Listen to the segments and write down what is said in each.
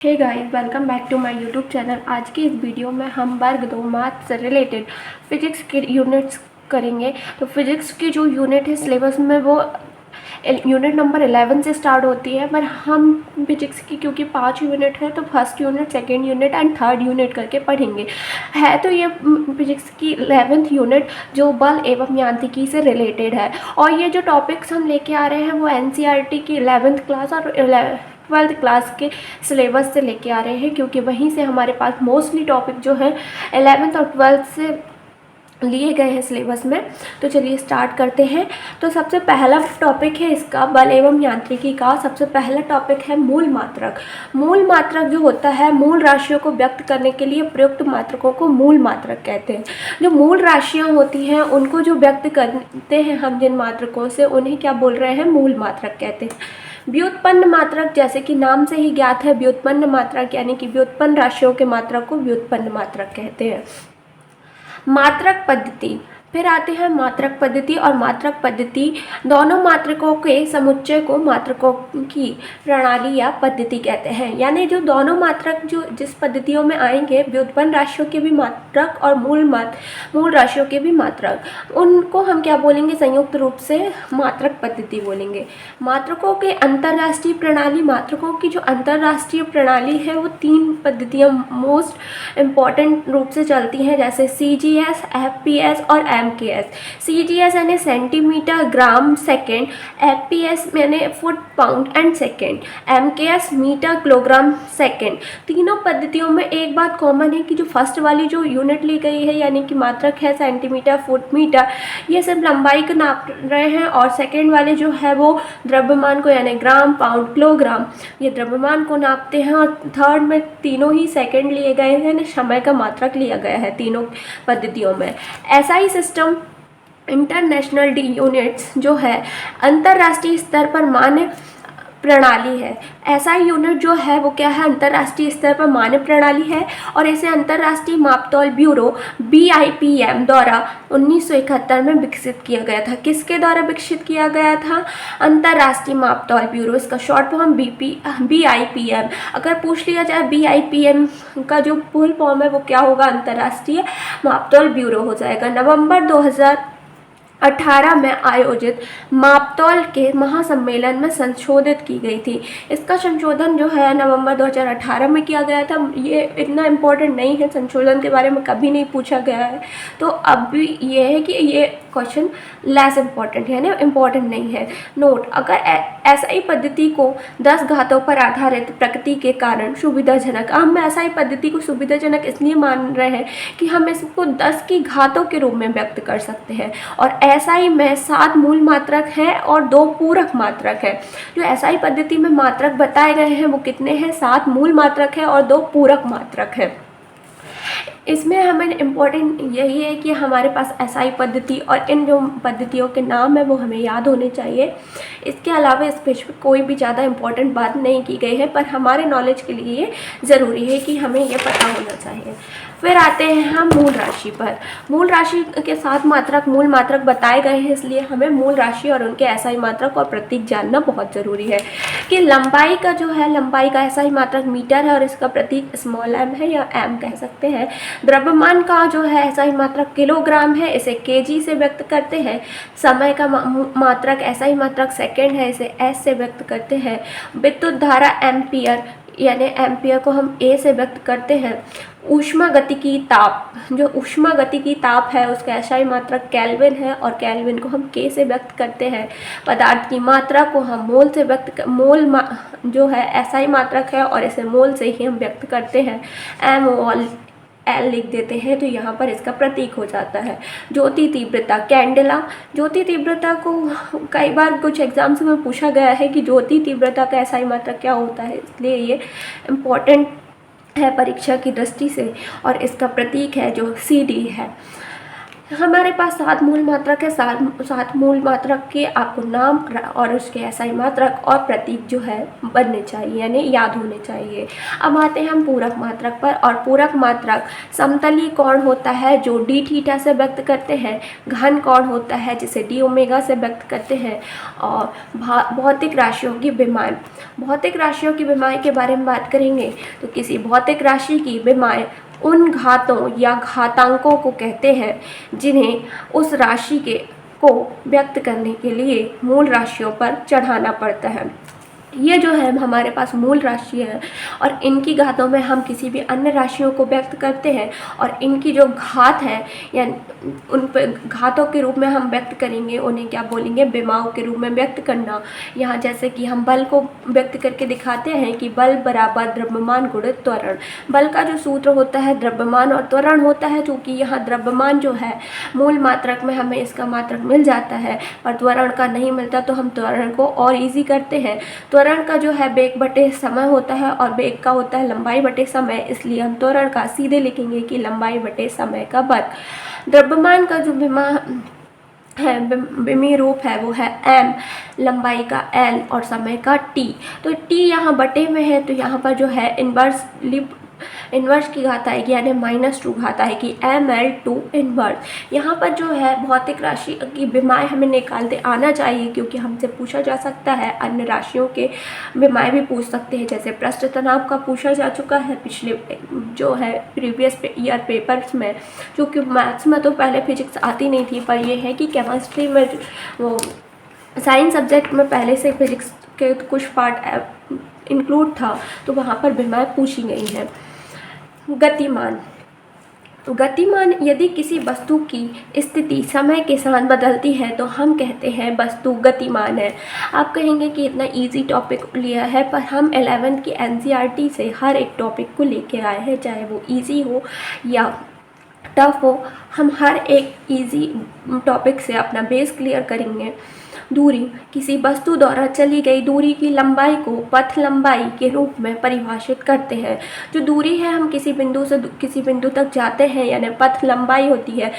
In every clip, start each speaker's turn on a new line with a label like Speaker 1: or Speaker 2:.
Speaker 1: Hey guys, welcome back to my YouTube channel. आज की इस वीडियो में हम वर्ग 2 मैथ से रिलेटेड फिजिक्स के यूनिट्स करेंगे। तो फिजिक्स की जो यूनिट है सिलेबस में वो यूनिट नंबर 11 से स्टार्ट होती है, पर हम फिजिक्स की क्योंकि 5 यूनिट है तो first unit, second unit and third unit करके पढ़ेंगे। है तो ये फिजिक्स की 11th यूनिट जो बल एवं यांत्रिकी से रिलेटेड है, और ये जो टॉपिक्स हम लेके आ रहे हैं वो एनसीईआरटी की 11th क्लास और 12th क्लास के सिलेबस से लेके आ रहे हैं, क्योंकि वहीं से हमारे पास मोस्टली टॉपिक जो है 11th और 12th से लिए गए हैं सिलेबस में। तो चलिए स्टार्ट करते हैं। तो सबसे पहला टॉपिक है इसका बल एवं यांत्रिकी का। सबसे पहला टॉपिक है मूल मात्रक। मूल मात्रक जो होता है, मूल राशियों को व्यक्त करने के लिए प्रयुक्त मात्रकों को मूल मात्रक कहते हैं। जो मूल राशियां होती हैं उनको जो व्यक्त करते हैं हम जिन मात्रकों से, उन्हें क्या बोल रहे हैं? मूल मात्रक कहते हैं। व्युत्पन्न मात्रक, जैसे कि नाम से ही ज्ञात है, व्युत्पन्न मात्रक यानी कि व्युत्पन्न राशियों के मात्रक को व्युत्पन्न मात्रक कहते हैं। मात्रक पद्धति, फिर आते हैं मात्रक पद्धति और मात्रक पद्धति दोनों मात्रकों के समुच्चय को मात्रकों की प्रणाली या पद्धति कहते हैं। यानी जो दोनों मात्रक जो जिस पद्धतियों में आएंगे, व्युत्पन्न राशियों के भी मात्रक और मूल राशियों के भी मात्रक, उनको हम क्या बोलेंगे? संयुक्त रूप से मात्रक पद्धति बोलेंगे। मात्रकों के अंतरराष्ट्रीय प्रणाली, मात्रकों की जो अंतरराष्ट्रीय प्रणाली है वो 3 पद्धतियाँ मोस्ट इम्पॉर्टेंट रूप से चलती हैं, जैसे CGS, FPS और MKS। CGS यानी सेंटीमीटर ग्राम सेकेंड, FPS यानी foot pound and second, MKS metre kilogram second. तीनों पद्धतियों में एक बात कॉमन है कि जो फर्स्ट वाली जो यूनिट ली गई है यानी कि मात्रक है सेंटीमीटर, फुट, मीटर, ये सिर्फ लंबाई को नाप रहे हैं, और सेकेंड वाले जो है वो द्रव्यमान को यानी ग्राम, पाउंड, किलोग्राम, ये द्रव्यमान को नापते हैं। और थर्ड में तीनों ही सेकेंड लिए गए हैं, समय का मात्रक लिया गया है तीनों पद्धतियों में। ऐसा ही सिस्टम इंटरनेशनल डी यूनिट्स जो है अंतर्राष्ट्रीय स्तर पर मान्य प्रणाली है। ऐसा यूनिट जो है वो क्या है? अंतर्राष्ट्रीय स्तर पर मान्य प्रणाली है, और इसे अंतर्राष्ट्रीय मापतौल ब्यूरो BIPM द्वारा 1971 में विकसित किया गया था। किसके द्वारा विकसित किया गया था? अंतर्राष्ट्रीय मापतौल ब्यूरो, इसका शॉर्ट फॉर्म BIPM। अगर पूछ लिया जाए BIPM का जो फुल फॉर्म है वो क्या होगा? अंतर्राष्ट्रीय मापतौल ब्यूरो हो जाएगा। नवंबर 2018 में आयोजित मापतौल के महासम्मेलन में संशोधित की गई थी। इसका संशोधन जो है नवंबर 2018 में किया गया था। ये इतना इम्पोर्टेंट नहीं है, संशोधन के बारे में कभी नहीं पूछा गया है, तो अब भी ये है कि ये क्वेश्चन लेस इम्पॉर्टेंट है, यानी इम्पॉर्टेंट नहीं है। नोट, अगर SI पद्धति को 10 घातों पर आधारित प्रकृति के कारण सुविधाजनक, हम SI पद्धति को सुविधाजनक इसलिए मान रहे हैं कि हम इसको 10 की घातों के रूप में व्यक्त कर सकते हैं, और SI में 7 मूल मात्रक हैं और 2 पूरक मात्रक हैं। जो SI पद्धति में मात्रक बताए गए हैं वो कितने हैं? 7 मूल मात्रक है और 2 पूरक मात्रक है। इसमें हमें इम्पोर्टेंट यही है कि हमारे पास SI पद्धति और इन जो पद्धतियों के नाम है वो हमें याद होने चाहिए। इसके अलावा इस पेज पर कोई भी ज़्यादा इम्पोर्टेंट बात नहीं की गई है, पर हमारे नॉलेज के लिए ये ज़रूरी है कि हमें ये पता होना चाहिए। फिर आते हैं हम मूल राशि पर। मूल राशि के 7 मात्रक मूल मात्रक बताए गए हैं, इसलिए हमें मूल राशि और उनके SI मात्रक और प्रतीक जानना बहुत ज़रूरी है। कि लंबाई का जो है, लंबाई का SI मात्रक मीटर है और इसका प्रतीक स्मॉल m है या m कह सकते हैं। द्रव्यमान का जो है SI मात्रक किलोग्राम है, इसे kg से व्यक्त करते हैं। समय का मात्रक SI मात्रक सेकेंड है, इसे s से व्यक्त करते हैं। विद्युत धारा एम्पियर यानी एम्पियर को हम A से व्यक्त करते हैं। ऊष्मागतिकी ताप, जो ऊष्मागतिकी ताप है उसका SI मात्रक केल्विन है, और केल्विन को हम K से व्यक्त करते हैं। पदार्थ की मात्रा को हम मोल से जो है SI मात्रक है और इसे मोल से ही हम व्यक्त करते हैं। MOL लिख देते हैं, तो यहाँ पर इसका प्रतीक हो जाता है। ज्योति तीव्रता, कैंडेला, ज्योति तीव्रता को कई बार कुछ एग्जाम्स में पूछा गया है कि ज्योति तीव्रता का SI मात्रक क्या होता है, इसलिए ये इम्पोर्टेंट है परीक्षा की दृष्टि से, और इसका प्रतीक है जो CD है। हमारे पास 7 मूल मात्रक है। 7 मूल मात्रक के आपको नाम और उसके एसआई मात्रक और प्रतीक जो है बनने चाहिए, यानी याद होने चाहिए। अब आते हैं हम पूरक मात्रक पर, और पूरक मात्रक समतलीय कोण होता है जो डी थीटा से व्यक्त करते हैं, घन कोण होता है जिसे डी ओमेगा से व्यक्त करते हैं, और भौतिक राशियों की विमाएँ। भौतिक राशियों की विमाएँ के बारे में बात करेंगे तो किसी भौतिक राशि की विमाएँ उन घातों या घातांकों को कहते हैं जिन्हें उस राशि को व्यक्त करने के लिए मूल राशियों पर चढ़ाना पड़ता है। ये जो है हमारे पास मूल राशि है, और इनकी घातों में हम किसी भी अन्य राशियों को व्यक्त करते हैं, और इनकी जो घात है या उन पर घातों के रूप में हम व्यक्त करेंगे, उन्हें क्या बोलेंगे, विमाओं के रूप में व्यक्त करना। यहाँ जैसे कि हम बल को व्यक्त करके दिखाते हैं कि बल बराबर द्रव्यमान गुणित त्वरण। बल का जो सूत्र होता है द्रव्यमान और त्वरण होता है, चूँकि यहाँ द्रव्यमान जो है मूल मात्रक में हमें इसका मात्रक मिल जाता है और त्वरण का नहीं मिलता, तो हम त्वरण को और ईजी करते हैं। त्वरण का जो है वेग बटे समय होता है और वेग का होता है लंबाई बटे समय, इसलिए हम त्वरण का सीधे लिखेंगे कि लंबाई बटे समय का वर्ग। द्रव्यमान का जो विमा है, विमीय रूप है, वो है m, लंबाई का l और समय का t। तो t यहाँ बटे में है, तो यहाँ पर जो है इन्वर्स की घात आएगी, यानी -2 घात आएगी, ml2 इन्वर्स। यहाँ पर जो है भौतिक राशि की विमाएँ हमें निकालते आना चाहिए, क्योंकि हमसे पूछा जा सकता है, अन्य राशियों के विमाएँ भी पूछ सकते हैं, जैसे पृष्ठ तनाव का पूछा जा चुका है पिछले जो है प्रीवियस ईयर पेपर्स में। क्योंकि मैथ्स में तो पहले फिजिक्स आती नहीं थी, पर यह है कि केमिस्ट्री में वो साइंस सब्जेक्ट में पहले से फिजिक्स के कुछ पार्ट इंक्लूड था, तो वहाँ पर विमाएँ पूछी गई हैं। गतिमान। गतिमान यदि किसी वस्तु की स्थिति समय के साथ बदलती है तो हम कहते हैं वस्तु गतिमान है। आप कहेंगे कि इतना इजी टॉपिक लिया है, पर हम 11th की एनसीईआरटी से हर एक टॉपिक को लेके आए हैं, चाहे वो इजी हो या टफ हो, हम हर एक इजी टॉपिक से अपना बेस क्लियर करेंगे। दूरी। किसी वस्तु द्वारा चली गई दूरी की लंबाई को पथ लंबाई के रूप में परिभाषित करते हैं। जो दूरी है, हम किसी बिंदु से किसी बिंदु तक जाते हैं, यानी पथ लंबाई होती है,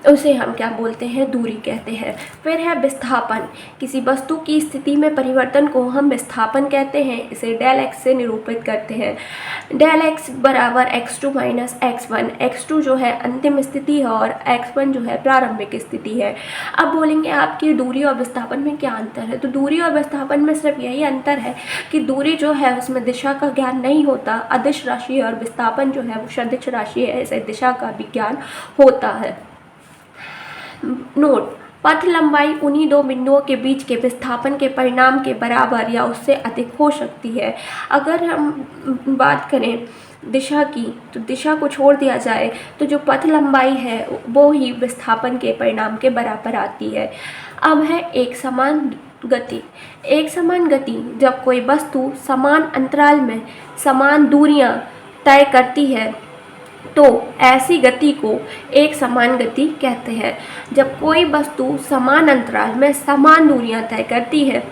Speaker 1: उसे हम क्या बोलते हैं, दूरी कहते हैं। फिर है विस्थापन। किसी वस्तु की स्थिति में परिवर्तन को हम विस्थापन कहते हैं, इसे डेल एक्स से निरूपित करते हैं। डेल एक्स बराबर x2 माइनस x1। x2 जो है अंतिम स्थिति है और x1 जो है प्रारंभिक स्थिति है। अब बोलेंगे आपकी दूरी और विस्थापन में क्या अंतर है, तो दूरी और विस्थापन में सिर्फ यही अंतर है कि दूरी जो है उसमें दिशा का ज्ञान नहीं होता, अदिश राशि है, और विस्थापन जो है वो सदिश राशि है, इसे दिशा का विज्ञान होता है। नोट। पथ लंबाई उन्हीं दो बिंदुओं के बीच के विस्थापन के परिणाम के बराबर या उससे अधिक हो सकती है। अगर हम बात करें दिशा की, तो दिशा को छोड़ दिया जाए तो जो पथ लंबाई है वो ही विस्थापन के परिणाम के बराबर आती है। अब है एक समान गति। एक समान गति जब कोई वस्तु समान अंतराल में समान दूरियां तय करती है तो ऐसी गति को एक समान गति कहते हैं। जब कोई वस्तु समान अंतराल में समान दूरियां तय करती है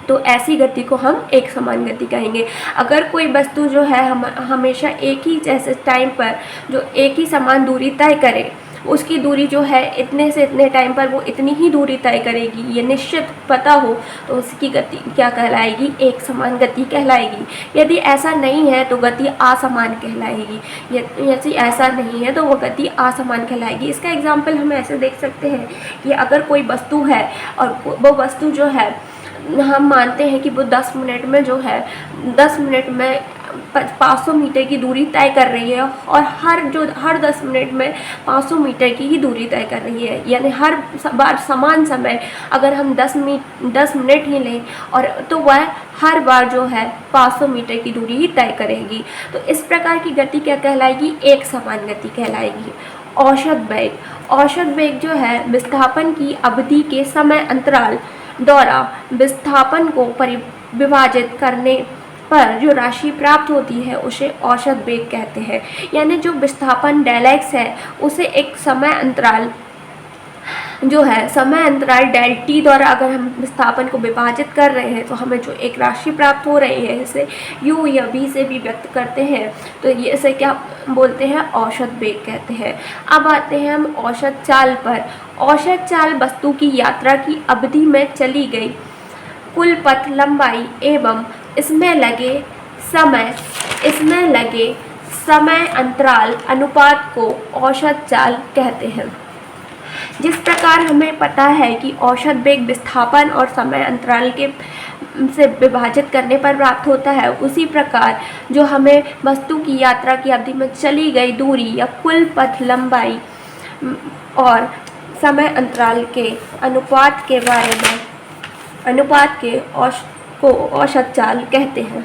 Speaker 1: तो ऐसी गति को हम एक समान गति कहेंगे। अगर कोई वस्तु जो है हम हमेशा एक ही जैसे टाइम पर जो एक ही समान दूरी तय करे, उसकी दूरी जो है इतने से इतने टाइम पर वो इतनी ही दूरी तय करेगी, ये निश्चित पता हो, तो उसकी गति क्या कहलाएगी, एक समान गति कहलाएगी। यदि ऐसा नहीं है तो गति असमान कहलाएगी। यदि ऐसा नहीं है तो वो गति असमान कहलाएगी। इसका एग्जाम्पल हम ऐसे देख सकते हैं कि अगर कोई वस्तु है और वो वस्तु जो है हम मानते हैं कि वो 10 मिनट में जो है 10 मिनट में 500 मीटर की दूरी तय कर रही है, और हर 10 मिनट में 500 मीटर की ही दूरी तय कर रही है, यानी हर बार समान समय अगर हम 10 मिनट ही लें और तो वह हर बार जो है 500 मीटर की दूरी ही तय करेगी। तो इस प्रकार की गति क्या कहलाएगी, एक समान गति कहलाएगी। औसत वेग। औसत वेग जो है विस्थापन की अवधि के समय अंतराल द्वारा विस्थापन को विभाजित करने पर जो राशि प्राप्त होती है उसे औसत वेग कहते हैं। यानी जो विस्थापन डेल एक्स है उसे एक समय अंतराल जो है समय अंतराल डेल टी द्वारा अगर हम विस्थापन को विभाजित कर रहे हैं तो हमें जो एक राशि प्राप्त हो रही है इसे u या v से भी व्यक्त करते हैं, तो ये इसे क्या बोलते हैं, औसत वेग कहते हैं। अब आते हैं हम औसत चाल पर। औसत चाल वस्तु की यात्रा की अवधि में चली गई कुल पथ लंबाई एवं इसमें लगे समय अंतराल अनुपात को औसत चाल कहते हैं। जिस प्रकार हमें पता है कि औसत वेग विस्थापन और समय अंतराल के से विभाजित करने पर प्राप्त होता है, उसी प्रकार जो हमें वस्तु की यात्रा की अवधि में चली गई दूरी या कुल पथ लंबाई और समय अंतराल के अनुपात के बारे में को औसत चाल कहते हैं।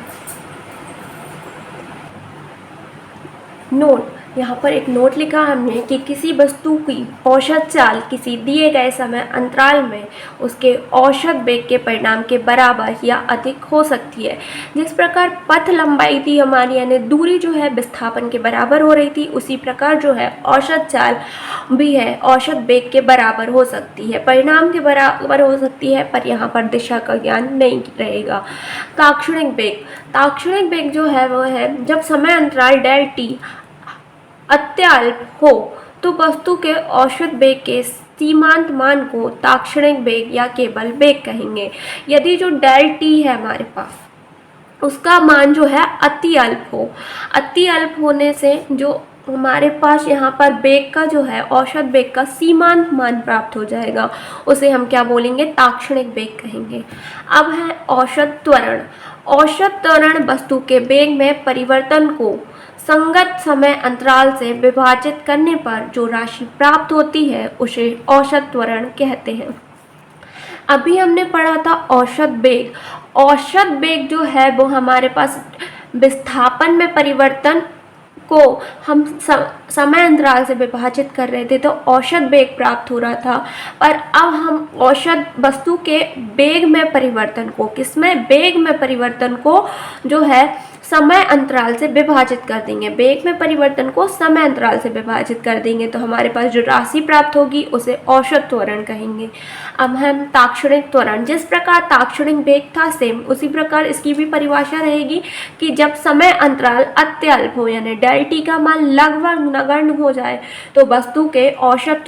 Speaker 1: नोट, यहाँ पर एक नोट लिखा हमने कि किसी वस्तु की औसत चाल किसी दिए गए समय अंतराल में उसके औसत वेग के परिणाम के बराबर या अधिक हो सकती है। जिस प्रकार पथ लंबाई थी हमारी, यानी दूरी जो है विस्थापन के बराबर हो रही थी, उसी प्रकार जो है औसत चाल भी है औसत वेग के बराबर हो सकती है, परिणाम के बराबर हो सकती है, पर यहाँ पर दिशा का ज्ञान नहीं रहेगा। ताक्षणिक वेग जो है वो है जब समय अंतराल डेल टी अत्यल्प हो तो वस्तु के औसत वेग के सीमांत मान को ताक्षणिक वेग या केवल वेग कहेंगे। यदि जो डेल टी है हमारे पास उसका मान जो है अति अल्प होने से जो हमारे पास यहाँ पर वेग का जो है औसत वेग का सीमांत मान प्राप्त हो जाएगा, उसे हम क्या बोलेंगे, ताक्षणिक वेग कहेंगे। अब है औसत त्वरण। औसत त्वरण वस्तु के वेग में परिवर्तन को संगत समय अंतराल से विभाजित करने पर जो राशि प्राप्त होती है उसे औसत त्वरण कहते हैं। अभी हमने पढ़ा था औसत वेग। औसत वेग जो है वो हमारे पास विस्थापन में परिवर्तन को हम समय अंतराल से विभाजित कर रहे थे तो औसत वेग प्राप्त हो रहा था, पर अब हम औसत वस्तु के वेग में परिवर्तन को वेग में परिवर्तन को जो है समय अंतराल से विभाजित कर देंगे। वेग में परिवर्तन को समय अंतराल से विभाजित कर देंगे तो हमारे पास जो राशि प्राप्त होगी उसे औसत त्वरण कहेंगे। अब हम ताक्षणिक त्वरण, जिस प्रकार ताक्षणिक वेग था सेम उसी प्रकार इसकी भी परिभाषा रहेगी कि जब समय अंतराल अत्यल्प हो यानी डेल टी का मान लगभग नगण्य हो जाए तो वस्तु के औसत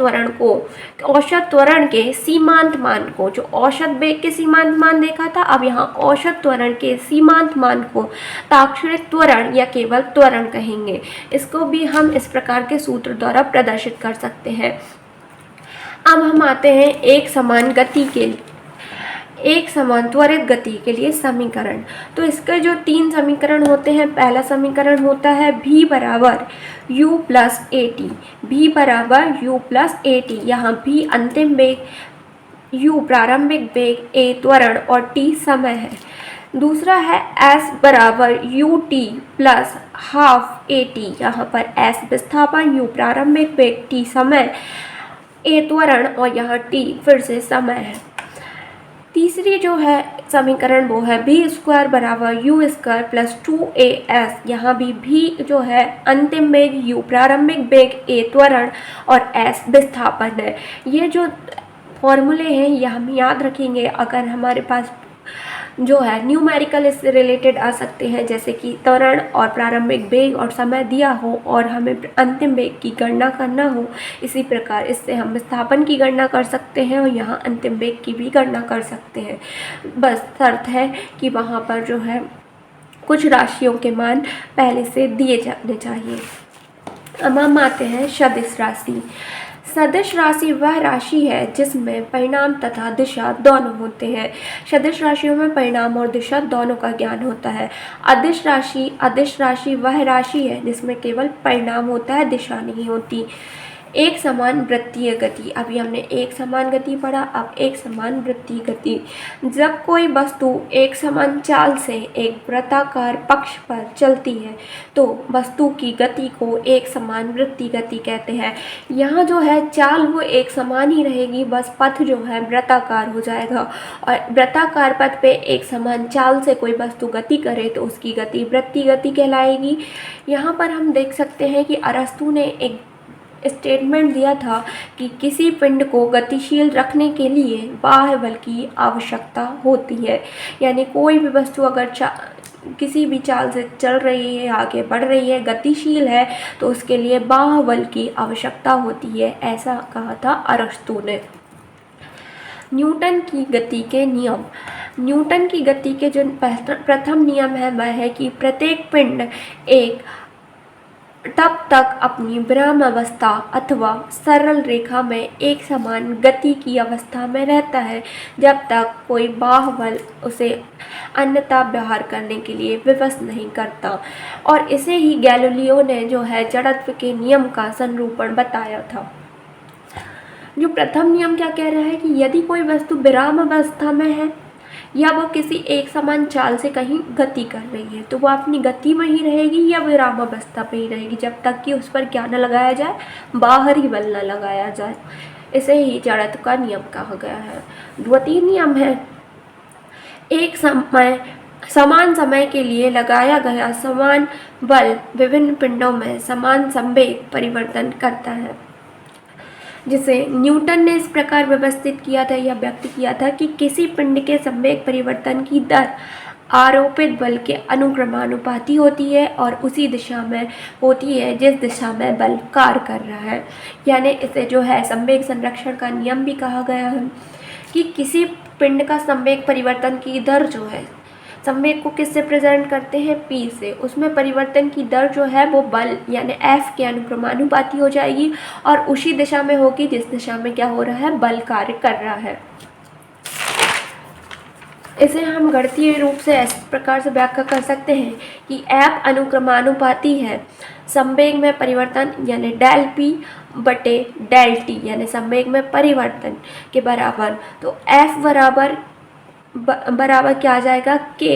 Speaker 1: त्वरण के सीमांत मान को, जो औसत वेग के सीमांत मान देखा था, अब यहाँ औसत त्वरण के सीमांत मान को ताक्षणिक त्वरण या केवल त्वरण कहेंगे। इसको भी हम इस प्रकार के सूत्र द्वारा प्रदर्शित कर सकते हैं। अब हम आते हैं एक समान त्वरित गति के लिए समीकरण। तो इसके जो 3 समीकरण होते हैं, पहला समीकरण होता है v बराबर u प्लस ए टी। यहाँ v अंतिम वेग, u प्रारंभिक वेग, a त्वरण और t समय है। दूसरा है s बराबर U T plus half A T. यहाँ पर s विस्थापन, u प्रारंभिक वेग, t समय, a त्वरण और यहाँ t फिर से समय है। तीसरी जो है समीकरण वो है v स्क्वायर बराबर यू स्क्वायर प्लस 2as। यहाँ भी v जो है अंतिम वेग, u प्रारंभिक वेग, a त्वरण और s विस्थापन है। ये जो फॉर्मूले हैं ये हम याद रखेंगे अगर हमारे पास जो है न्यूमेरिकल इससे रिलेटेड आ सकते हैं, जैसे कि त्वरण और प्रारंभिक वेग और समय दिया हो और हमें अंतिम वेग की गणना करना हो। इसी प्रकार इससे हम विस्थापन की गणना कर सकते हैं और यहाँ अंतिम वेग की भी गणना कर सकते हैं। बस शर्त है कि वहाँ पर जो है कुछ राशियों के मान पहले से दिए जाने चाहिए। अब हम आते हैं सदिश राशि। सदिश राशि वह राशि है जिसमें परिणाम तथा दिशा दोनों होते हैं। सदिश राशियों में परिणाम और दिशा दोनों का ज्ञान होता है। अदिश राशि वह राशि है जिसमें केवल परिणाम होता है, दिशा नहीं होती। एक समान वृत्तीय गति, अभी हमने एक समान गति पढ़ा, अब एक समान वृत्तीय गति। जब कोई वस्तु एक समान चाल से एक वृत्ताकार पक्ष पर चलती है तो वस्तु की गति को एक समान वृत्तीय गति कहते हैं। यहाँ जो है चाल वो एक समान ही रहेगी, बस पथ जो है वृत्ताकार हो जाएगा और वृत्ताकार पथ पे एक समान चाल से कोई वस्तु गति करे तो उसकी गति वृत्तीय गति कहलाएगी। यहाँ पर हम देख सकते हैं कि अरस्तु ने एक स्टेटमेंट दिया था कि किसी पिंड को गतिशील रखने के लिए बाह्य बल की आवश्यकता होती है। यानी कोई भी वस्तु अगर किसी भी चाल से चल रही है, आगे बढ़ रही है, गतिशील है, तो उसके लिए बाह्य बल की आवश्यकता होती है, ऐसा कहा था अरस्तू ने। न्यूटन की गति के नियम। न्यूटन की गति के जो प्रथम नियम है वह है कि प्रत्येक पिंड एक तब तक अपनी विराम अवस्था अथवा सरल रेखा में एक समान गति की अवस्था में रहता है जब तक कोई बाह्य बल उसे अन्यथा व्यवहार करने के लिए विवश नहीं करता। और इसे ही गैलीलियो ने जो है जड़त्व के नियम का संरूपण बताया था। जो प्रथम नियम क्या कह रहा है कि यदि कोई वस्तु विराम अवस्था में है या वो किसी एक समान चाल से कहीं गति कर रही है, तो वो अपनी गति में ही रहेगी या विराम अवस्था में ही रहेगी, जब तक कि उस पर क्या न लगाया जाए, बाहरी बल न लगाया जाए। इसे ही जड़त्व का नियम कहा गया है। द्वितीय नियम है एक समान समय के लिए लगाया गया समान बल विभिन्न पिंडों में समान संवेग परिवर्तन करता है, जिसे न्यूटन ने इस प्रकार व्यवस्थित किया था या व्यक्त किया था कि किसी पिंड के संवेग परिवर्तन की दर आरोपित बल के अनुक्रमानुपाती होती है और उसी दिशा में होती है जिस दिशा में बल कार्य कर रहा है। यानी इसे जो है संवेग संरक्षण का नियम भी कहा गया है कि किसी पिंड का संवेग परिवर्तन की दर जो है, संवेग को किससे प्रेजेंट करते हैं, p से, उसमें परिवर्तन की दर जो है वो बल यानी F के अनुक्रमानुपाती हो जाएगी और उसी दिशा में होगी जिस दिशा में क्या हो रहा है, बल कार्य कर रहा है। इसे हम गणितीय रूप से इस प्रकार से व्याख्या कर सकते हैं कि F अनुक्रमानुपाती है संवेग में परिवर्तन यानी डेल P बटे डेल T यानी संवेग में परिवर्तन के बराबर। तो F बराबर क्या आ जाएगा, k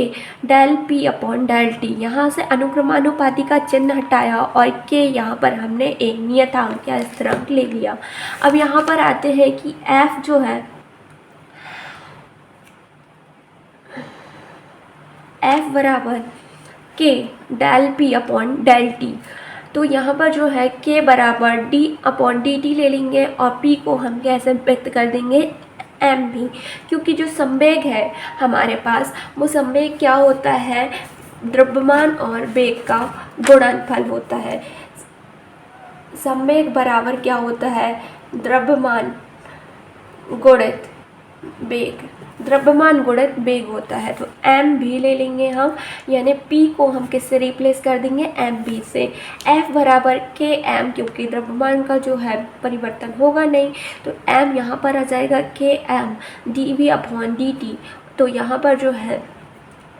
Speaker 1: del P upon del T। यहाँ से अनुक्रमानुपाती का चिन्ह हटाया और k यहाँ पर हमने एक नियतांक या स्थिरांक ले लिया। अब यहाँ पर आते हैं कि F जो है, F बराबर k del P upon del T। तो यहाँ पर जो है k बराबर d अपॉन dt ले लेंगे और p को हम कैसे व्यक्त कर देंगे, m भी, क्योंकि जो संवेग है हमारे पास वो संवेग क्या होता है, द्रव्यमान और वेग का गुणनफल होता है। संवेग बराबर क्या होता है, द्रव्यमान गुणित वेग, द्रव्यमान गुणित वेग होता है। तो m भी ले लेंगे हम, यानी p को हम किससे रिप्लेस कर देंगे, mv से। f बराबर km, क्योंकि द्रव्यमान का जो है परिवर्तन होगा नहीं, तो m यहाँ पर आ जाएगा km dv अपॉन dt। तो यहाँ पर जो है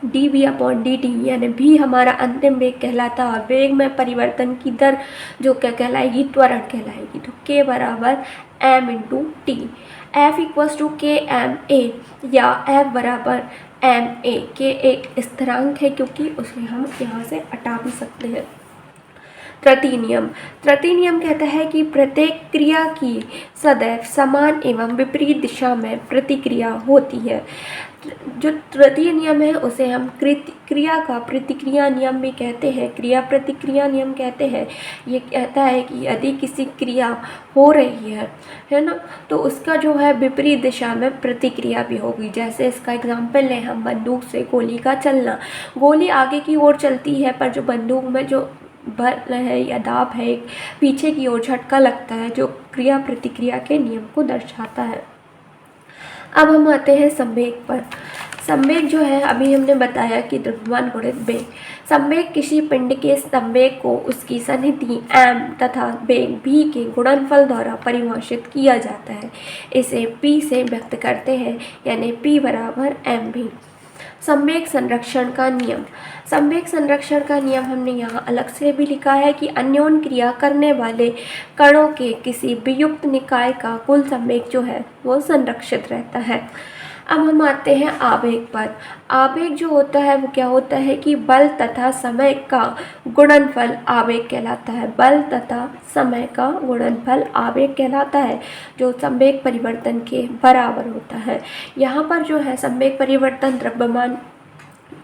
Speaker 1: dv अपॉन dt यानी v हमारा अंतिम वेग कहलाता है और वेग में परिवर्तन की दर जो क्या कहलाएगी, त्वरण कहलाएगी। तो k बराबर m into t. F equals to k m a या F बराबर एम ए। के एक स्थिरांक है क्योंकि उसे हम यहाँ से हटा भी सकते हैं। तृतीय नियम। तृतीय नियम कहता है कि प्रत्येक क्रिया की सदैव समान एवं विपरीत दिशा में प्रतिक्रिया होती है। जो तृतीय नियम है उसे हम क्रिया का प्रतिक्रिया नियम भी कहते हैं, क्रिया प्रतिक्रिया नियम कहते हैं। ये कहता है कि यदि किसी क्रिया हो रही है ना, तो उसका जो है विपरीत दिशा में प्रतिक्रिया भी होगी। जैसे इसका एग्जाम्पल लें हम, बंदूक से गोली का चलना। गोली आगे की ओर चलती है पर जो बंदूक में जो बल है या दाब है, पीछे की ओर झटका लगता है, जो क्रिया प्रतिक्रिया के नियम को दर्शाता है। अब हम आते हैं संवेग पर। संवेग जो है अभी हमने बताया कि द्रव्यमान गुणित वेग। संवेग किसी पिंड के संवेग को उसकी सन्निधि m तथा वेग v के गुणनफल द्वारा परिभाषित किया जाता है। इसे p से व्यक्त करते हैं, यानी p बराबर mv। संवेग संरक्षण का नियम। संवेग संरक्षण का नियम हमने यहाँ अलग से भी लिखा है कि अन्योन क्रिया करने वाले कणों के किसी वियुक्त निकाय का कुल संवेग जो है वो संरक्षित रहता है। अब हम आते हैं आवेग पर। आवेग जो होता है वो क्या होता है कि बल तथा समय का गुणनफल आवेग कहलाता है। बल तथा समय का गुणनफल आवेग कहलाता है, जो संवेग परिवर्तन के बराबर होता है। यहाँ पर जो है संवेग परिवर्तन द्रव्यमान,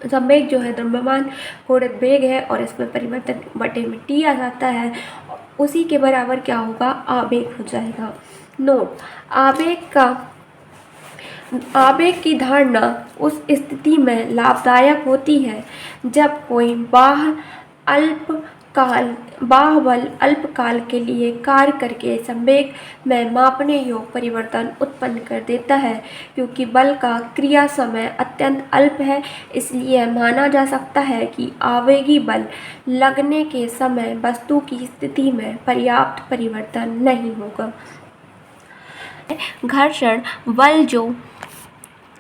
Speaker 1: संवेग जो है द्रव्यमान गुणित वेग है और इसमें परिवर्तन बटे में t आ जाता है। उसी के बराबर क्या होगा, आवेग हो जाएगा। नोट, आवेग की धारणा उस स्थिति में लाभदायक होती है जब कोई बाह्य बल अल्पकाल के लिए कार्य करके संवेग में मापने योग्य परिवर्तन उत्पन्न कर देता है। क्योंकि बल का क्रिया समय अत्यंत अल्प है, इसलिए माना जा सकता है कि आवेगी बल लगने के समय वस्तु की स्थिति में पर्याप्त परिवर्तन नहीं होगा। घर्षण बल जो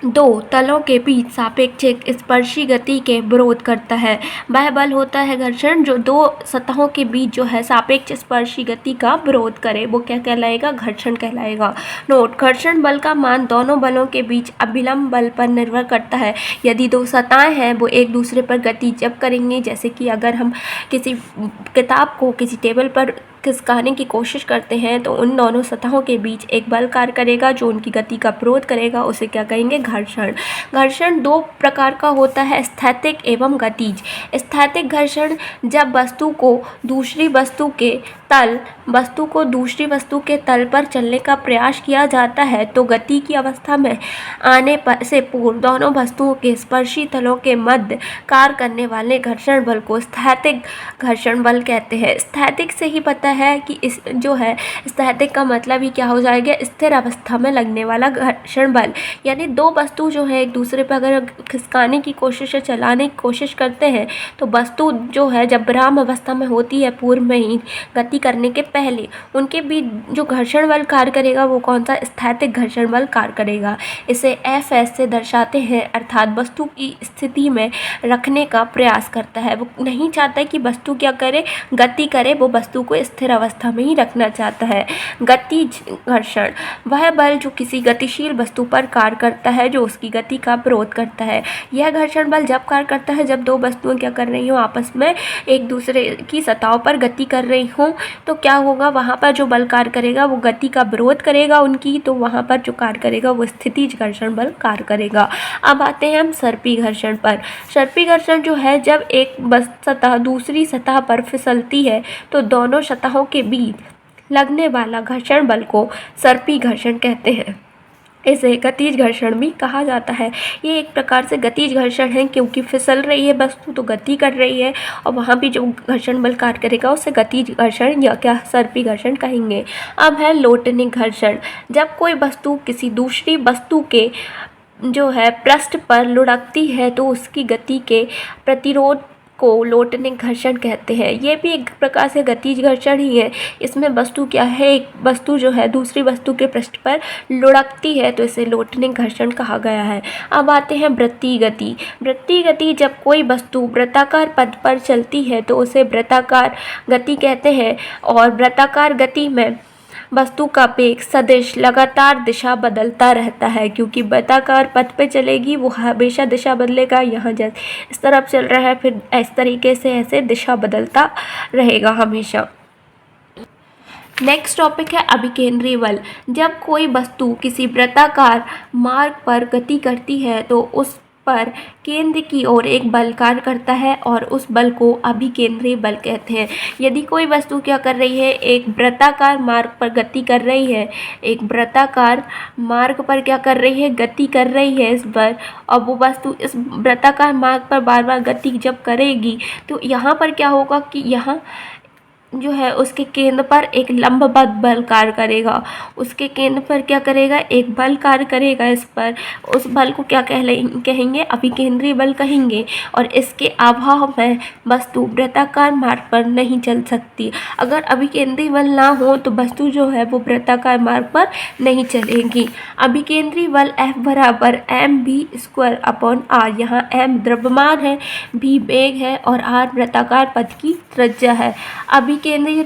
Speaker 1: दो तलों के बीच सापेक्षिक स्पर्शी गति के विरोध करता है, वह बल होता है घर्षण जो दो सतहों के बीच जो है सापेक्ष स्पर्शी गति का विरोध करे, वो क्या कहलाएगा, घर्षण कहलाएगा। नोट, घर्षण बल का मान दोनों बलों के बीच अभिलंब बल पर निर्भर करता है। यदि दो सतहें हैं वो एक दूसरे पर गति जब करेंगे, जैसे कि अगर हम किसी किताब को किसी टेबल पर खिसकाने की कोशिश करते हैं तो उन दोनों सतहों के बीच एक बल कार्य करेगा जो उनकी गति का विरोध करेगा, उसे क्या कहेंगे, घर्षण। घर्षण दो प्रकार का होता है, स्थैतिक एवं गतिज। स्थैतिक घर्षण जब वस्तु को दूसरी वस्तु के तल पर चलने का प्रयास किया जाता है तो गति की अवस्था में आने से पूर्व दोनों वस्तुओं के स्पर्शी तलों के मध्य कार्य करने वाले घर्षण बल को स्थैतिक घर्षण बल कहते हैं। स्थैतिक से ही पता है कि इस जो है स्थैतिक का मतलब ही क्या हो जाएगा, स्थिर अवस्था में लगने वाला घर्षण बल। यानी दो वस्तु जो है एक दूसरे पर अगर खिसकाने की कोशिश या चलाने की कोशिश करते हैं तो वस्तु जो है जब विराम अवस्था में होती है, पूर्व में ही गति करने के पहले, उनके बीच जो घर्षण बल कार्य करेगा वो कौन सा, स्थैतिक घर्षण बल कार्य करेगा। इसे Fs से दर्शाते हैं, अर्थात वस्तु की स्थिति में रखने का प्रयास करता है। वो नहीं चाहता कि वस्तु क्या करे, गति करे, वो वस्तु को स्थिर अवस्था में ही रखना चाहता है। गतिज घर्षण वह बल जो किसी गतिशील वस्तु पर कार्य करता है जो उसकी गति का विरोध करता है। यह घर्षण बल जब कार्य करता है जब दो वस्तुएं क्या कर रही हो, आपस में एक दूसरे की सतहों पर गति कर रही हो, तो क्या होगा, वहाँ पर जो बल कार्य करेगा वो गति का विरोध करेगा उनकी, तो वहाँ पर जो कार्य करेगा वो स्थितिज घर्षण बल कार्य करेगा। अब आते हैं हम सर्पी घर्षण पर। सर्पी घर्षण जो है जब एक सतह दूसरी सतह पर फिसलती है तो दोनों सतहों के बीच लगने वाला घर्षण बल को सर्पी घर्षण कहते हैं। इसे गतिज घर्षण भी कहा जाता है। ये एक प्रकार से गतिज घर्षण है क्योंकि फिसल रही है वस्तु तो गति कर रही है और वहाँ भी जो घर्षण बल कार्य करेगा उसे गतिज घर्षण या क्या सर्पी घर्षण कहेंगे। अब है लोटनिक घर्षण। जब कोई वस्तु किसी दूसरी वस्तु के जो है पृष्ठ पर लुढ़कती है तो उसकी गति के प्रतिरोध को लोटनिक घर्षण कहते हैं। ये भी एक प्रकार से गतिज घर्षण ही है। इसमें वस्तु क्या है, एक वस्तु जो है दूसरी वस्तु के पृष्ठ पर लुढ़कती है तो इसे लोटनिक घर्षण कहा गया है। अब आते हैं वृत्तीय गति। वृत्तीय गति जब कोई वस्तु वृत्ताकार पथ पर चलती है तो उसे वृत्ताकार गति कहते हैं और वृत्ताकार गति में वस्तु का वेग सदिश लगातार दिशा बदलता रहता है। क्योंकि वृत्ताकार पथ पे चलेगी वो हमेशा दिशा बदलेगा, यहाँ जैसे इस तरफ चल रहा है फिर इस तरीके से ऐसे दिशा बदलता रहेगा हमेशा। नेक्स्ट टॉपिक है अभिकेंद्री बल। जब कोई वस्तु किसी वृत्ताकार मार्ग पर गति करती है तो उस पर केंद्र की ओर एक बल कार्य करता है और उस बल को अभिकेंद्री बल कहते हैं। यदि कोई वस्तु क्या कर रही है, एक वृत्ताकार मार्ग पर गति कर रही है, एक वृत्ताकार मार्ग पर क्या कर रही है, गति कर रही है इस पर, और वो वस्तु इस वृत्ताकार मार्ग पर बार बार गति जब करेगी तो यहाँ पर क्या होगा कि यहाँ जो है उसके केंद्र पर एक लंबवत बल कार्य करेगा। उसके केंद्र पर क्या करेगा, एक बल कार्य करेगा इस पर, उस बल को क्या कहेंगे, अभिकेंद्री बल कहेंगे। और इसके अभाव में वस्तु वृत्ताकार मार्ग पर नहीं चल सकती। अगर अभिकेंद्री बल ना हो तो वस्तु जो है वो वृत्ताकार मार्ग पर नहीं चलेगी। अभिकेंद्री बल F बराबर mv²/r। यहाँ m द्रव्यमान है, v वेग है और r वृत्ताकार पथ की त्रिज्या है। अभिकेंद्रीय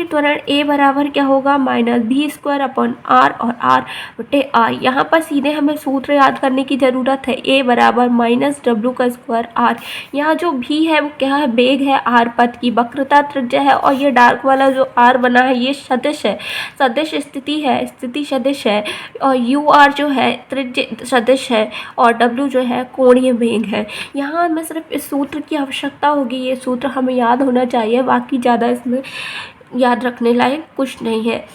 Speaker 1: त्वरण A बराबर क्या होगा, -v²/r और r/r। यहाँ पर सीधे हमें सूत्र याद करने की ज़रूरत है। A बराबर -w²r। यहाँ जो v है वो क्या है, वेग है, r पथ की वक्रता त्रिज्या है और ये डार्क वाला जो r बना है ये सदिश है, सदिश स्थिति है, स्थिति सदिश है। और ur जो है त्रिज्या सदिश है और w जो है कोणीय वेग है। यहाँ हमें सिर्फ इस सूत्र की आवश्यकता होगी, ये सूत्र हमें याद होना चाहिए बाकी ज़्यादा इसमें याद रखने लायक कुछ नहीं है।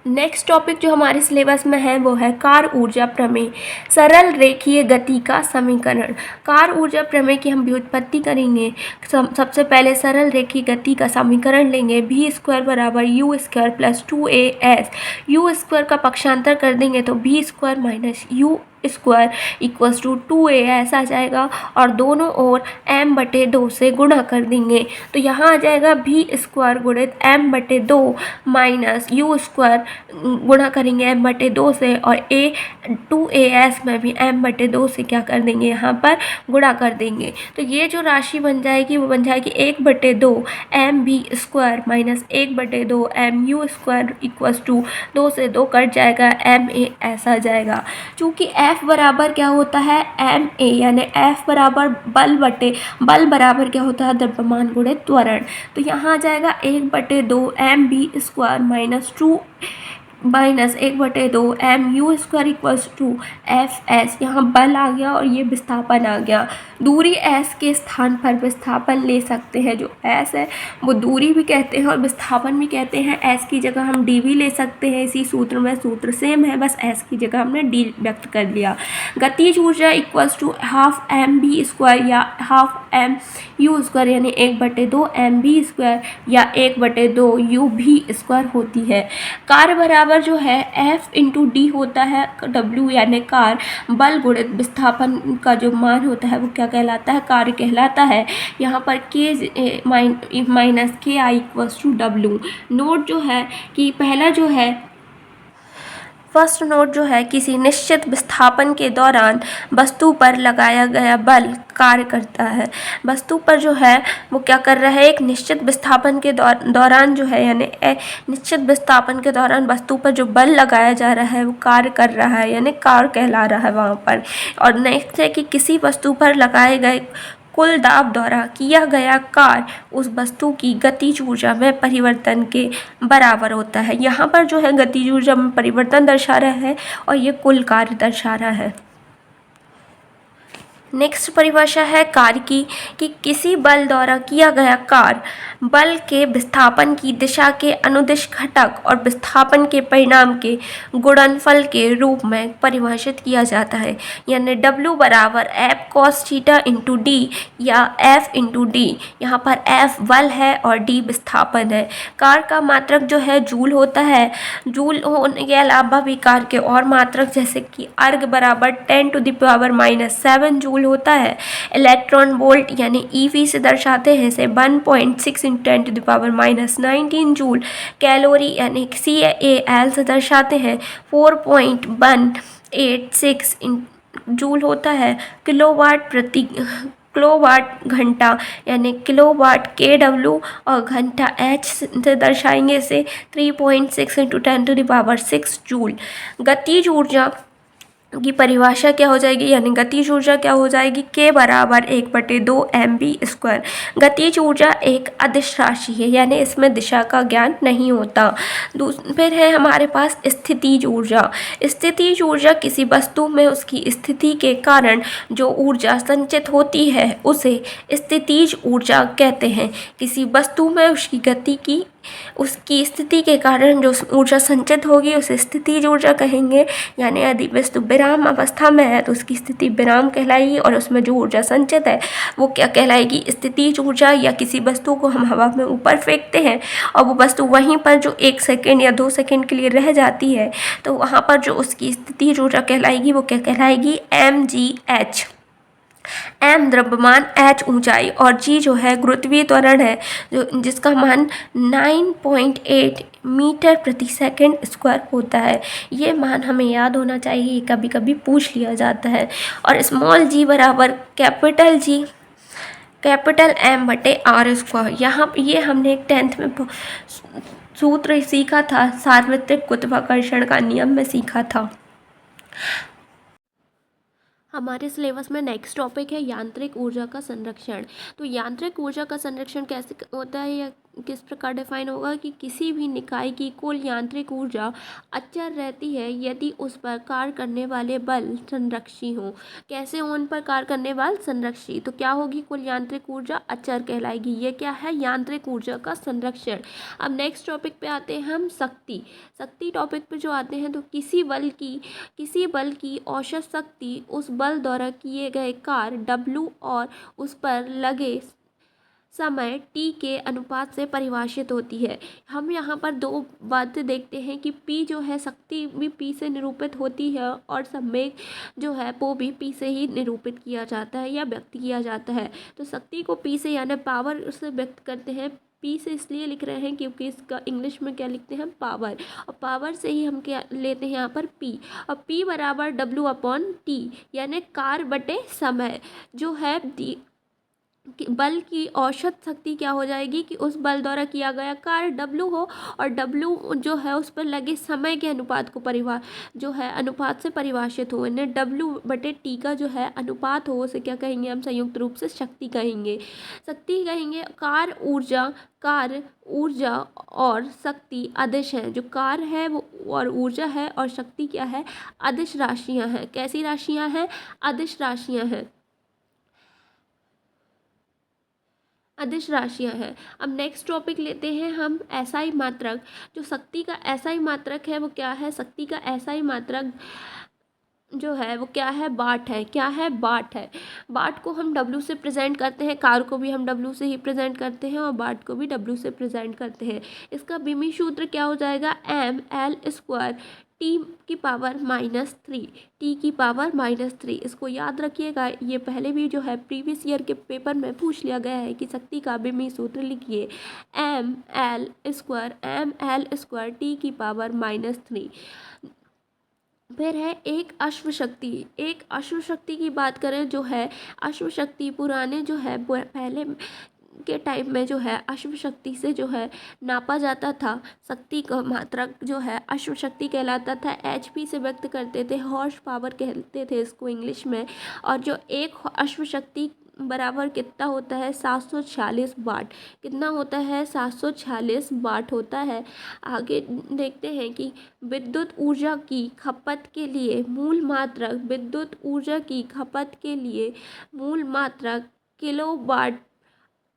Speaker 1: नेक्स्ट टॉपिक जो हमारे सिलेबस में है वो है कार ऊर्जा प्रमेय, सरल रेखीय गति का समीकरण। कार ऊर्जा प्रमेय की हम व्युत्पत्ति करेंगे। सबसे पहले सरल रेखीय गति का समीकरण लेंगे, v स्क्वायर बराबर u square plus 2as। U square का पक्षांतर कर देंगे तो v square minus u square equals to 2as आ जाएगा और दोनों ओर m/2 से गुणा कर देंगे तो यहाँ आ जाएगा v स्क्वायर गुणित m/2 माइनस यू स्क्वायर गुणा करेंगे m/2 से और 2as में भी m/2 से क्या कर देंगे यहाँ पर गुणा कर देंगे। तो ये जो राशि बन जाएगी वो बन जाएगी 1/2 mv square minus 1/2 mu square equals to 2 से 2 कट जाएगाmas आ जाएगा। चूँकि F बराबर क्या होता है ma, यानी F बराबर बल बराबर क्या होता है द्रव्यमान गुणित त्वरण। तो यहाँ आ जाएगा 1/2 mv square minus 1/2 mu square equals to Fs। यहाँ बल आ गया और ये विस्थापन आ गया। दूरी s के स्थान पर विस्थापन ले सकते हैं। जो s है वो दूरी भी कहते हैं और विस्थापन भी कहते हैं। s की जगह हम d भी ले सकते हैं। इसी सूत्र में सूत्र सेम है, बस s की जगह हमने d व्यक्त कर लिया। गतिज ऊर्जा equals to half mv square या हाफ mu स्क्वायर यानी 1/2 mv स्क्वायर या 1/2 uv स्क्वायर होती है। कार्य बराबर जो है F इंटू डी होता है। W यानी कार बल गुणित विस्थापन का जो मान होता है वो क्या कहलाता है, कार्य कहलाता है। यहाँ पर K minus KI equals to W। Note जो है कि पहला जो है फर्स्ट नोट जो है किसी निश्चित विस्थापन के दौरान वस्तु पर लगाया गया बल कार्य करता है। वस्तु पर जो है वो क्या कर रहा है, एक निश्चित विस्थापन के दौरान जो है यानी निश्चित विस्थापन के दौरान वस्तु पर जो बल लगाया जा रहा है वो कार्य कर रहा है यानी कार्य कहला रहा है वहाँ पर। और नेक्स्ट है कि किसी वस्तु पर लगाए गए कुल दाब द्वारा किया गया कार्य उस वस्तु की गतिज ऊर्जा में परिवर्तन के बराबर होता है। यहाँ पर जो है गतिज ऊर्जा में परिवर्तन दर्शा रहा है और ये कुल कार्य दर्शा रहा है। नेक्स्ट परिभाषा है कार्य की कि किसी बल द्वारा किया गया कार्य बल के विस्थापन की दिशा के अनुदिश घटक और विस्थापन के परिणाम के गुणनफल के रूप में परिभाषित किया जाता है। यानी W बराबर F cos theta into D या F इंटू डी। यहाँ पर F बल है और D विस्थापन है। कार्य का मात्रक जो है जूल होता है। जूल होने के अलावा भी कार्य के और मात्रक जैसे कि अर्ग बराबर 10⁻⁻7 जूल होता है। इलेक्ट्रॉन वोल्ट यानी EV से दर्शाते हैं इसे 1.6 × 10⁻⁻19 जूल। कैलोरी यानी CAL से दर्शाते हैं 4.186 जूल होता है। किलोवाट घंटा यानी किलोवाट KW और घंटा H से दर्शाएंगे इसे 3.6 × 10⁻6 जूल। गतिज ऊर्जा की परिभाषा क्या हो जाएगी, यानी गतिज ऊर्जा क्या हो जाएगी, K बराबर 1/2 mv स्क्वायर। गतिज ऊर्जा एक अदिश राशि है यानी इसमें दिशा का ज्ञान नहीं होता। फिर है हमारे पास स्थितिज ऊर्जा। स्थितिज ऊर्जा किसी वस्तु में उसकी स्थिति के कारण जो ऊर्जा संचित होती है उसे स्थितिज ऊर्जा कहते हैं। किसी वस्तु में उसकी स्थिति के कारण जो ऊर्जा संचित होगी उसे स्थितिज ऊर्जा कहेंगे। यानी यदि वस्तु विराम अवस्था में है तो उसकी स्थिति विराम कहलाएगी और उसमें जो ऊर्जा संचित है वो क्या कहलाएगी, स्थितिज ऊर्जा। या किसी वस्तु को हम हवा में ऊपर फेंकते हैं और वो वस्तु वहीं पर जो 1 सेकेंड या 2 सेकेंड के लिए रह जाती है तो वहाँ पर जो उसकी स्थितिज ऊर्जा कहलाएगी वो क्या कहलाएगी, mgh। m द्रव्यमान, h ऊंचाई और g जो है गुरुत्वीय त्वरण है जो जिसका मान 9.8 मीटर प्रति सेकंड स्क्वायर होता है। ये मान हमें याद होना चाहिए, कभी कभी पूछ लिया जाता है। और स्मॉल g बराबर कैपिटल M/r स्क्वायर। यहाँ ये हमने 10th में सूत्र सीखा था, सार्वत्रिक गुरुत्वाकर्षण का नियम में सीखा था। हमारे सिलेबस में नेक्स्ट टॉपिक है यांत्रिक ऊर्जा का संरक्षण। तो यांत्रिक ऊर्जा का संरक्षण कैसे होता है या किस प्रकार डिफाइन होगा कि किसी भी निकाय की कुल यांत्रिक ऊर्जा अचर रहती है यदि उस पर कार्य करने वाले बल संरक्षी हों। कैसे हों उन पर कार्य करने वाले संरक्षी? तो क्या होगी? कुल यांत्रिक ऊर्जा अचर कहलाएगी। ये क्या है? यांत्रिक ऊर्जा का संरक्षण। अब नेक्स्ट टॉपिक पे आते हैं हम, शक्ति। शक्ति टॉपिक पे जो आते हैं तो किसी बल की औसत शक्ति उस बल द्वारा किए गए कार्य W और उस पर लगे समय t के अनुपात से परिभाषित होती है। हम यहाँ पर दो बातें देखते हैं कि P जो है, शक्ति भी P से निरूपित होती है और संवेग जो है वो भी P से ही निरूपित किया जाता है या व्यक्त किया जाता है। तो शक्ति को P से यानी पावर से व्यक्त करते हैं। P से इसलिए लिख रहे हैं क्योंकि इसका इंग्लिश में क्या लिखते हैं? पावर। और पावर से ही हम क्या लेते हैं यहाँ पर? P। और P बराबर W/T यानी कार्य बटे समय जो है बल की औसत शक्ति क्या हो जाएगी कि उस बल द्वारा किया गया कार्य W हो और W जो है उस पर लगे समय के अनुपात को अनुपात से परिभाषित हो। यानी W/T का जो है अनुपात हो, उसे क्या कहेंगे हम? संयुक्त रूप से शक्ति कहेंगे। शक्ति कहेंगे। कार्य ऊर्जा और शक्ति अदिश है। जो कार्य है वो और ऊर्जा है और शक्ति क्या है? अदिश राशियाँ हैं। कैसी राशियाँ हैं? अदिश राशियाँ हैं। अदिश राशियाँ हैं। अब नेक्स्ट टॉपिक लेते हैं हम, एसआई मात्रक। जो शक्ति का एसआई मात्रक है वो क्या है? शक्ति का एसआई मात्रक जो है वो क्या है? वाट है। क्या है? वाट है। वाट को हम W से प्रेजेंट करते हैं, कार्य को भी हम W से ही प्रेजेंट करते हैं और वाट को भी W से प्रेजेंट करते हैं। इसका विमी सूत्र क्या हो जाएगा? mL² T⁻³ इसको याद रखिएगा। ये पहले भी जो है प्रीवियस ईयर के पेपर में पूछ लिया गया है कि शक्ति का विमी सूत्र लिखिए, mL² T⁻³ फिर है एक अश्व शक्ति। एक अश्व शक्ति की बात करें जो है, अश्व शक्ति पुराने जो है पहले के टाइम में जो है अश्व शक्ति से जो है नापा जाता था। शक्ति का मात्रक जो है अश्व शक्ति कहलाता था। HP से व्यक्त करते थे, हॉर्स पावर कहते थे इसको इंग्लिश में। और जो एक अश्व शक्ति बराबर कितना होता है? 746 वाट। कितना होता है? 746 वाट होता है। आगे देखते हैं कि विद्युत ऊर्जा की खपत के लिए मूल मात्रक किलोवाट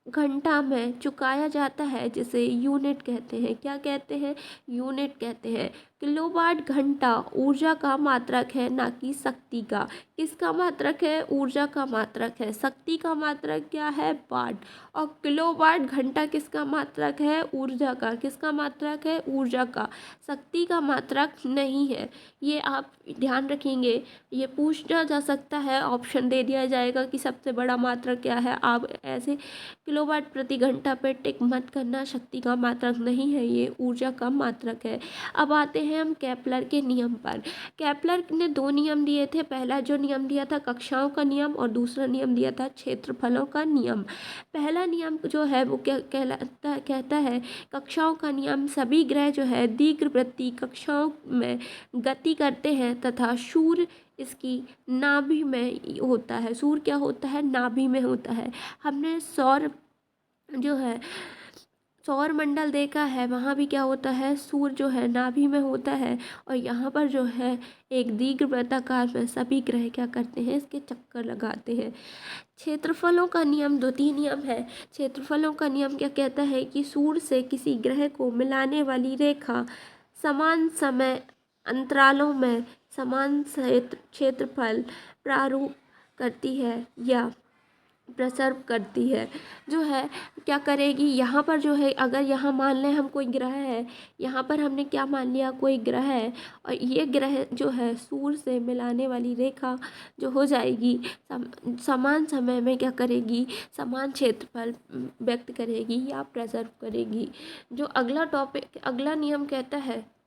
Speaker 1: घंटा में चुकाया जाता है, जिसे यूनिट कहते हैं। क्या कहते हैं? यूनिट कहते हैं। किलोवाट घंटा ऊर्जा का मात्रक है, ना कि शक्ति का। किसका मात्रक है? ऊर्जा का मात्रक है। शक्ति का मात्रक क्या है? वाट। और किलोवाट घंटा किसका मात्रक है? ऊर्जा का। किसका मात्रक है? ऊर्जा का। शक्ति का मात्रक नहीं है। ये आप ध्यान रखेंगे। ये पूछा जा सकता है, ऑप्शन दे दिया जाएगा कि सबसे बड़ा मात्रक क्या है। आप ऐसे किलोवाट प्रति घंटा पे टिक मत करना। शक्ति का मात्रक नहीं है, ये ऊर्जा का मात्रक है। अब आते हैं हम केपलर के नियम पर। केपलर ने 2 नियम दिए थे। पहला जो नियम दिया था कक्षाओं का नियम और दूसरा नियम दिया था क्षेत्रफलों का नियम। पहला नियम जो है वो कहता है कक्षाओं का नियम, सभी ग्रह जो है दीर्घवृत्तीय कक्षाओं में गति करते हैं तथा सूर्य इसकी नाभि में होता है। सूर्य क्या होता है? नाभि में होता है। हमने सौर मंडल देखा है, वहाँ भी क्या होता है? सूर्य जो है नाभि में होता है। और यहाँ पर जो है एक दीर्घवृत्ताकार में सभी ग्रह क्या करते हैं? इसके चक्कर लगाते हैं। क्षेत्रफलों का नियम द्वितीय नियम है। क्षेत्रफलों का नियम क्या कहता है कि सूर्य से किसी ग्रह को मिलाने वाली रेखा समान समय अंतरालों में समान क्षेत्रफल प्रारूप करती है या प्रसर्व करती है। जो है क्या करेगी? यहाँ पर जो है अगर यहाँ मान लें हम कोई ग्रह है, यहाँ पर हमने क्या मान लिया? कोई ग्रह है और ये ग्रह जो है सूर्य से मिलाने वाली रेखा जो हो जाएगी समान समय में क्या करेगी? समान क्षेत्रफल व्यक्त करेगी या प्रसर्व करेगी। जो अगला नियम कहता है,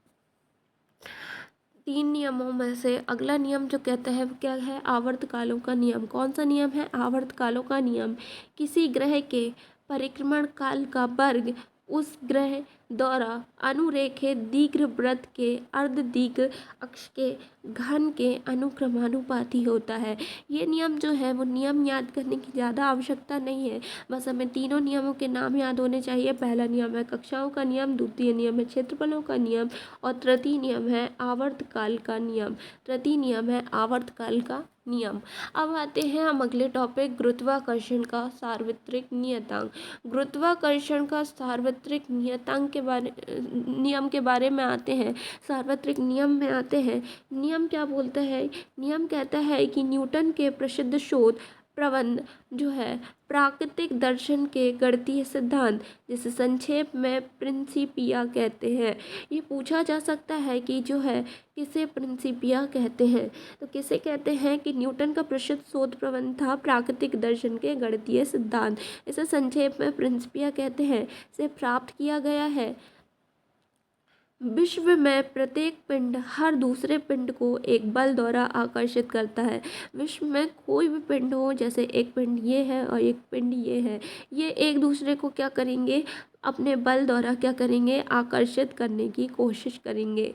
Speaker 1: 3 नियमों में से अगला नियम जो कहता है वो क्या है? आवर्तकालों का नियम। कौन सा नियम है? आवर्तकालों का नियम। किसी ग्रह के परिक्रमण काल का वर्ग उस ग्रह द्वारा अनुरेखित दीर्घवृत्त के अर्धदीर्घ अक्ष के घन के अनुक्रमानुपाती होता है। ये नियम जो है वो नियम याद करने की ज़्यादा आवश्यकता नहीं है, बस हमें तीनों नियमों के नाम याद होने चाहिए। पहला नियम है कक्षाओं का नियम, द्वितीय नियम है क्षेत्रफलों का नियम और तृतीय नियम है आवर्तकाल का नियम। नियम। अब आते हैं हम अगले टॉपिक गुरुत्वाकर्षण का सार्वत्रिक नियतांक। गुरुत्वाकर्षण का सार्वत्रिक नियतांक के बारे नियम के बारे में आते हैं, सार्वत्रिक नियम में आते हैं। नियम क्या बोलता है? नियम कहता है कि न्यूटन के प्रसिद्ध शोध प्रबंध जो है प्राकृतिक दर्शन के गणितीय सिद्धांत, जिसे संक्षेप में प्रिंसिपिया कहते हैं। ये पूछा जा सकता है कि जो है किसे प्रिंसिपिया कहते हैं, तो किसे कहते हैं कि न्यूटन का प्रसिद्ध शोध प्रबंध था प्राकृतिक दर्शन के गणितीय सिद्धांत, इसे संक्षेप में प्रिंसिपिया कहते हैं, से प्राप्त किया गया है। विश्व में प्रत्येक पिंड हर दूसरे पिंड को एक बल द्वारा आकर्षित करता है। विश्व में कोई भी पिंड हो, जैसे एक पिंड ये है और एक पिंड ये है, ये एक दूसरे को क्या करेंगे? अपने बल द्वारा क्या करेंगे? आकर्षित करने की कोशिश करेंगे,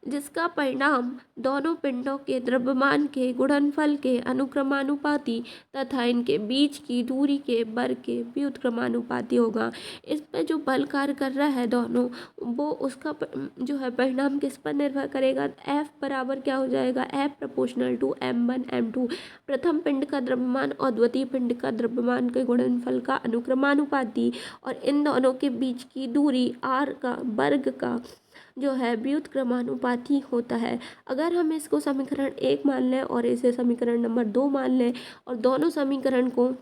Speaker 1: जिसका परिणाम दोनों पिंडों के द्रव्यमान के गुणनफल के अनुक्रमानुपाती तथा इनके बीच की दूरी के वर्ग के व्युत्क्रमानुपाती होगा। इस पर जो बल कार्य कर रहा है दोनों, वो उसका जो है परिणाम किस पर निर्भर करेगा? F बराबर क्या हो जाएगा? F proportional to m1 m2, प्रथम पिंड का द्रव्यमान और द्वितीय पिंड का द्रव्यमान के गुणनफल का अनुक्रमानुपाती और इन दोनों के बीच की दूरी r का वर्ग का जो है व्युत्क्रमानुपाती होता है। अगर हम इसको समीकरण 1 मान लें और इसे समीकरण नंबर 2 मान लें और दोनों समीकरण को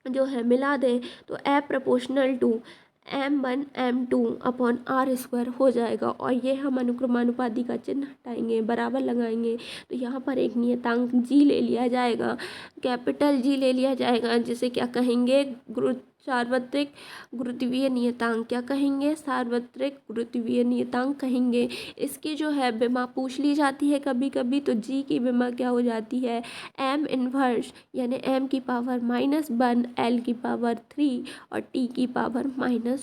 Speaker 1: जो है मिला दें, तो F proportional to m1 m2 upon r square हो जाएगा। और ये हम अनुक्रमानुपाती का चिन्ह हटाएंगे, बराबर लगाएंगे, तो यहाँ पर एक नियतांक g ले लिया जाएगा, कैपिटल G ले लिया जाएगा, जिसे क्या कहेंगे? सार्वत्रिक गुरुत्वीय नियतांक। क्या कहेंगे? सार्वत्रिक गुरुत्वीय नियतांक कहेंगे। इसकी जो है विमा पूछ ली जाती है कभी कभी, तो जी की विमा क्या हो जाती है? m इनवर्स, यानी m की पावर -1, l की पावर 3 और t की पावर -2।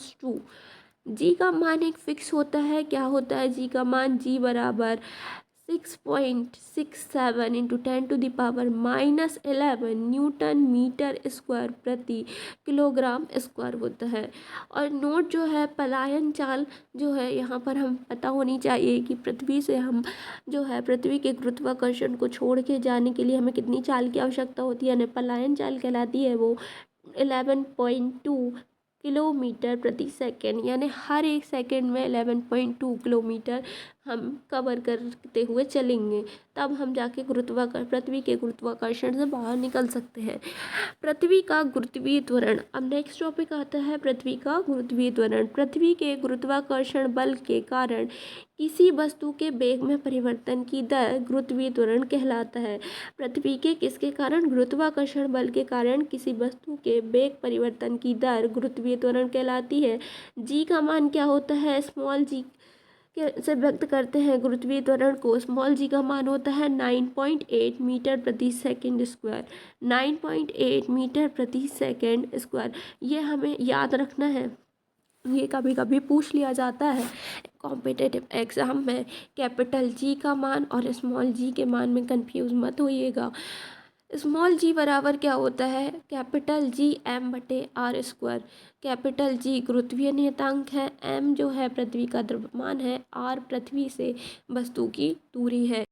Speaker 1: जी का मान एक फिक्स होता है। क्या होता है जी का मान? जी बराबर 6.67 इंटू 10⁻11 न्यूटन मीटर स्क्वायर प्रति किलोग्राम स्क्वायर होता है। और नोट जो है पलायन चाल जो है यहाँ पर हम पता होनी चाहिए कि पृथ्वी से हम जो है पृथ्वी के गुरुत्वाकर्षण को छोड़ के जाने के लिए हमें कितनी चाल की आवश्यकता होती है, यानी पलायन चाल कहलाती है वो 11.2 किलोमीटर प्रति सेकेंड, यानी हर एक सेकेंड में 11.2 किलोमीटर हम कवर करते हुए चलेंगे, तब हम जाके पृथ्वी के गुरुत्वाकर्षण से बाहर निकल सकते हैं। पृथ्वी का गुरुत्वीय त्वरण। अब नेक्स्ट टॉपिक आता है पृथ्वी का गुरुत्वीय त्वरण। पृथ्वी के गुरुत्वाकर्षण बल के कारण किसी वस्तु के वेग में परिवर्तन की दर गुरुत्वीय त्वरण कहलाता है। पृथ्वी के किसके कारण? गुरुत्वाकर्षण बल के कारण किसी वस्तु के वेग परिवर्तन की दर गुरुत्वीय त्वरण कहलाती है। जी का मान क्या होता है? स्मॉल जी से व्यक्त करते हैं गुरुत्वीय त्वरण को। स्मॉल जी का मान होता है 9.8 मीटर प्रति सेकंड स्क्वायर। 9.8 मीटर प्रति सेकंड स्क्वायर, ये हमें याद रखना है, ये कभी कभी पूछ लिया जाता है कॉम्पिटिटिव एग्जाम में। कैपिटल जी का मान और स्मॉल जी के मान में कंफ्यूज मत होइएगा। स्मॉल जी बराबर क्या होता है? Capital G m/r square. Capital G गुरुत्वीय नियतांक है, m जो है पृथ्वी का द्रव्यमान है, r पृथ्वी से वस्तु की दूरी है।